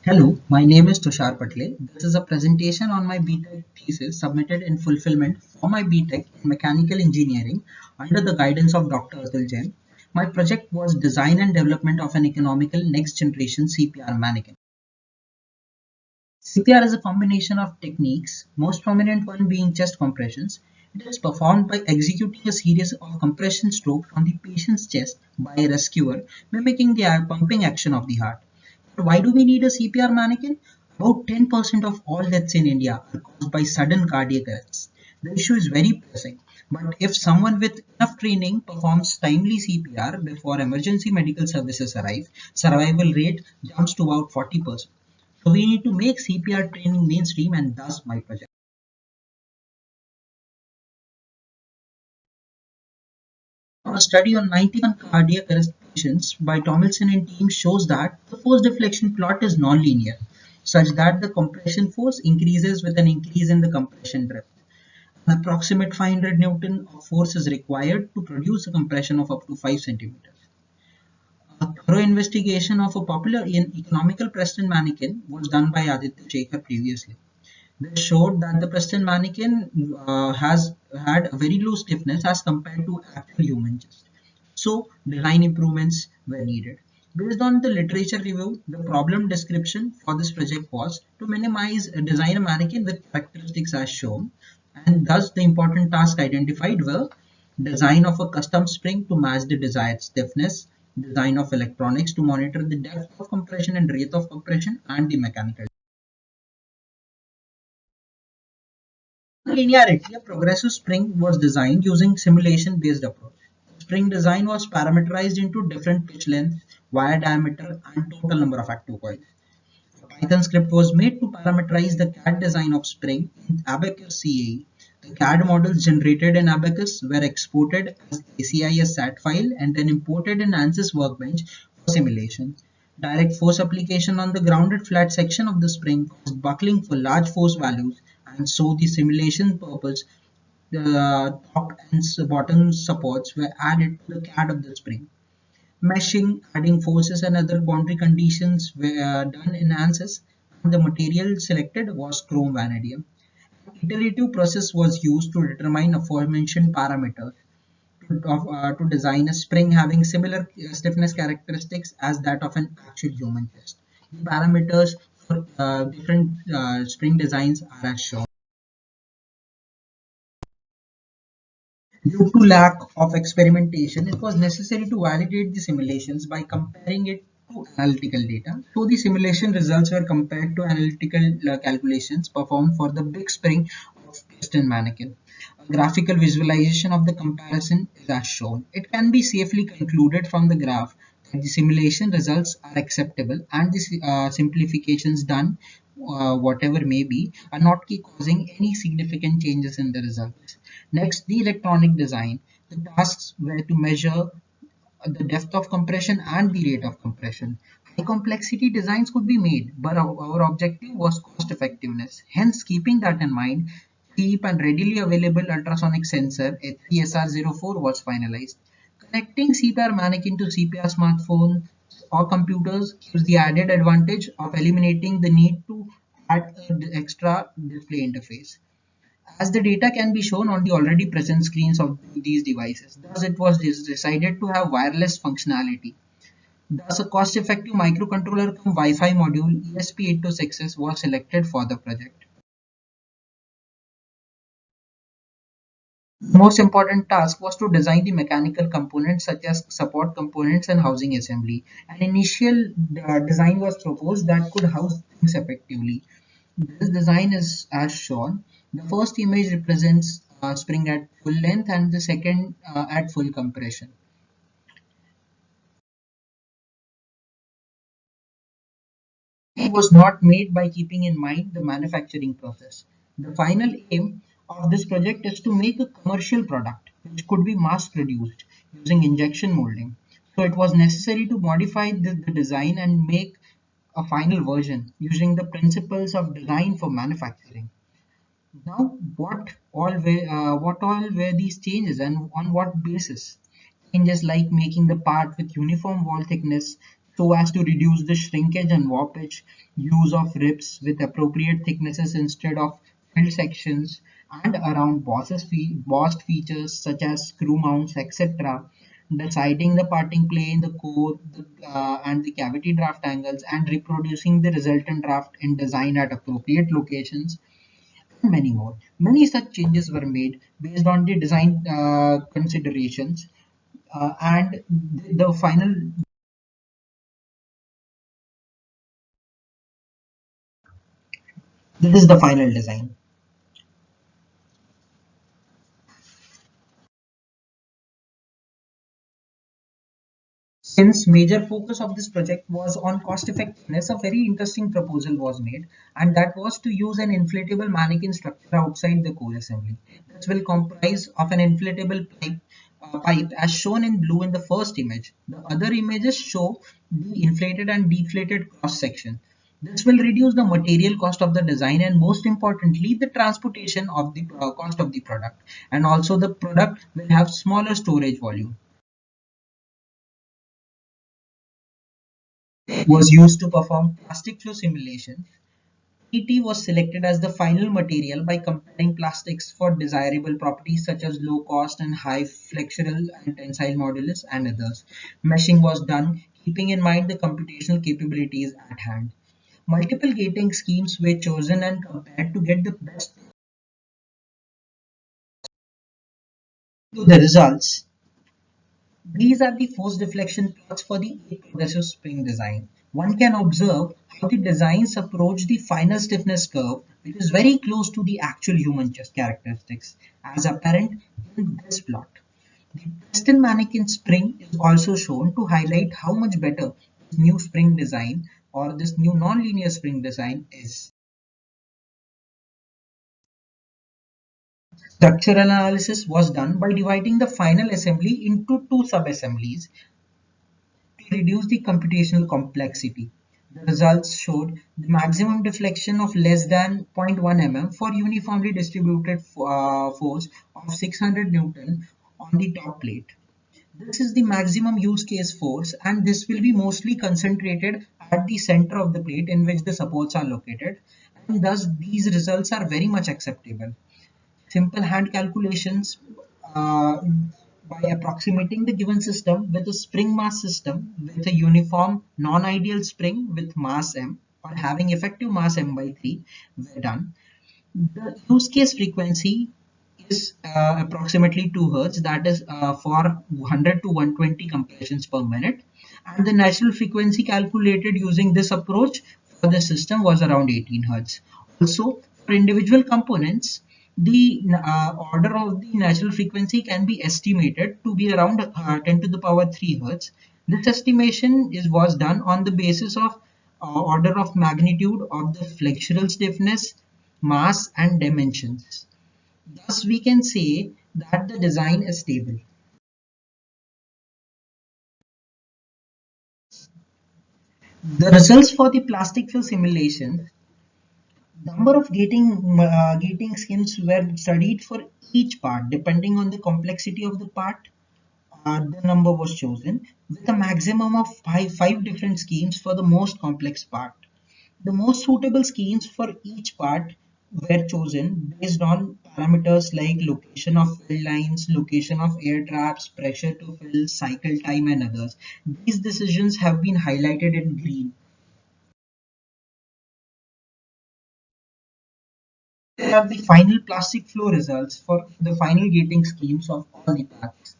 Hello, my name is Tushar Patle. This is a presentation on my BTech thesis submitted in fulfillment for my BTech in Mechanical Engineering under the guidance of Dr. Atul Jain. My project was design and development of an economical next generation CPR mannequin. CPR is a combination of techniques, most prominent one being chest compressions. It is performed by executing a series of compression strokes on the patient's chest by a rescuer, mimicking the pumping action of the heart. But why do we need a CPR mannequin? About 10% of all deaths in India are caused by sudden cardiac arrests. The issue is very pressing, but if someone with enough training performs timely CPR before emergency medical services arrive, survival rate jumps to about 40%. So we need to make CPR training mainstream, and thus my project. A study on 91 cardiac arrest patients by Tomlinson and team shows that the force deflection plot is nonlinear, such that the compression force increases with an increase in the compression drift. An approximate 500 Newton of force is required to produce a compression of up to 5 centimeters. A thorough investigation of a popular economical Preston mannequin was done by Aditya Shekhar previously. This showed that the Preston mannequin has had a very low stiffness as compared to actual human chest. So design improvements were needed. Based on the literature review, the problem description for this project was to minimize a design a mannequin with characteristics as shown, and thus the important task identified were design of a custom spring to match the desired stiffness, design of electronics to monitor the depth of compression and rate of compression, and the mechanical linearity. A progressive spring was designed using simulation-based approach. Spring design was parameterized into different pitch length, wire diameter, and total number of active coils. A Python script was made to parameterize the CAD design of spring in Abacus CAE. The CAD models generated in Abacus were exported as ACIS SAT file and then imported in ANSYS Workbench for simulation. Direct force application on the grounded flat section of the spring caused buckling for large force values, and so the simulation purpose the top and bottom supports were added to the CAD of the spring. Meshing, adding forces and other boundary conditions were done in ANSYS, and the material selected was chrome vanadium. An iterative process was used to determine aforementioned parameters to design a spring having similar stiffness characteristics as that of an actual human chest. The parameters for different spring designs are as shown. Due to lack of experimentation, it was necessary to validate the simulations by comparing it to analytical data. So the simulation results were compared to analytical calculations performed for the big spring of piston mannequin. A graphical visualization of the comparison is as shown. It can be safely concluded from the graph that the simulation results are acceptable, and the simplifications done, whatever may be, are not causing any significant changes in the results. Next, the electronic design. The tasks were to measure the depth of compression and the rate of compression. High complexity designs could be made, but our objective was cost effectiveness. Hence, keeping that in mind, cheap and readily available ultrasonic sensor HCSR04 was finalized. Connecting CPR mannequin to CPR smartphone or computers gives the added advantage of eliminating the need to add an extra display interface, as the data can be shown on the already present screens of these devices. Thus, it was decided to have wireless functionality. Thus, a cost-effective microcontroller cum Wi-Fi module ESP8266 was selected for the project. The most important task was to design the mechanical components such as support components and housing assembly. An initial design was proposed that could house things effectively. This design is as shown. The first image represents spring at full length and the second at full compression. It was not made by keeping in mind the manufacturing process. The final aim of this project is to make a commercial product which could be mass produced using injection molding. So it was necessary to modify the design and make a final version using the principles of design for manufacturing. Now, what all were these changes and on what basis? Changes like making the part with uniform wall thickness, so as to reduce the shrinkage and warpage, use of ribs with appropriate thicknesses instead of filled sections, and around bossed features such as screw mounts, etc. Deciding the parting plane, the core, and the cavity draft angles, and reproducing the resultant draft in design at appropriate locations, and many more. Many such changes were made based on the design considerations, and the final. This is the final design. Since major focus of this project was on cost effectiveness, a very interesting proposal was made, and that was to use an inflatable mannequin structure outside the core assembly. This will comprise of an inflatable pipe as shown in blue in the first image. The other images show the inflated and deflated cross section. This will reduce the material cost of the design and most importantly the transportation of the cost of the product, and also the product will have smaller storage volume. Was used to perform plastic flow simulations. PET was selected as the final material by comparing plastics for desirable properties such as low cost and high flexural and tensile modulus and others. Meshing was done keeping in mind the computational capabilities at hand. Multiple gating schemes were chosen and compared to get the best to the results. These are the force deflection plots for the 8 progressive spring design. One can observe how the designs approach the final stiffness curve, which is very close to the actual human chest characteristics, as apparent in this plot. The piston mannequin spring is also shown to highlight how much better this new spring design or this new nonlinear spring design is. Structural analysis was done by dividing the final assembly into two sub-assemblies to reduce the computational complexity. The results showed the maximum deflection of less than zero point 0.1 mm for uniformly distributed force of 600 Newton on the top plate. This is the maximum use case force and this will be mostly concentrated at the center of the plate in which the supports are located, and thus these results are very much acceptable. Simple hand calculations uh, by approximating the given system with a spring mass system with a uniform non-ideal spring with mass m or having effective mass m by 3 were done. The use case frequency is approximately 2 Hz, that is for 100 to 120 compressions per minute, and the natural frequency calculated using this approach for the system was around 18 Hz. Also, for individual components, the order of the natural frequency can be estimated to be around 10 to the power 3 Hz. This estimation was done on the basis of order of magnitude of the flexural stiffness, mass, and dimensions. Thus, we can say that the design is stable. The results for the plastic fill simulation, number of gating schemes were studied for each part depending on the complexity of the part. The number was chosen with a maximum of five different schemes for the most complex part. The most suitable schemes for each part were chosen based on parameters like location of fill lines, location of air traps, pressure to fill, cycle time, and others. These decisions have been highlighted in green. We have the final plastic flow results for the final gating schemes of all the parts.